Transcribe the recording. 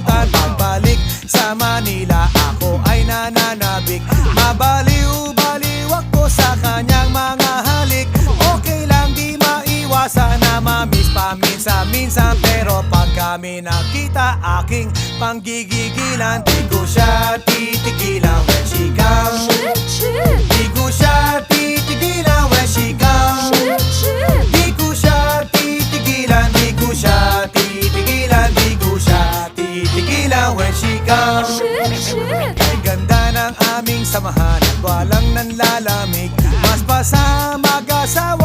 nakalimutan. Pagbalik sa Manila, ako ay nananabik. Mabaliw-baliw ako sa kanyang mga halik. Okay lang, di maiwasan na mamiss paminsan-minsan. Pero pag kami nakita, aking panggigigilan. Di ko siya titigilan when she comes. Di ko siya titigilan when she comes. Di ko siya titigilan, di ko siya titigilan, di ko siya titigilan when she comes. Kay ganda ng aming samahan at walang nanlalamig. Mas pa sa mag-asawa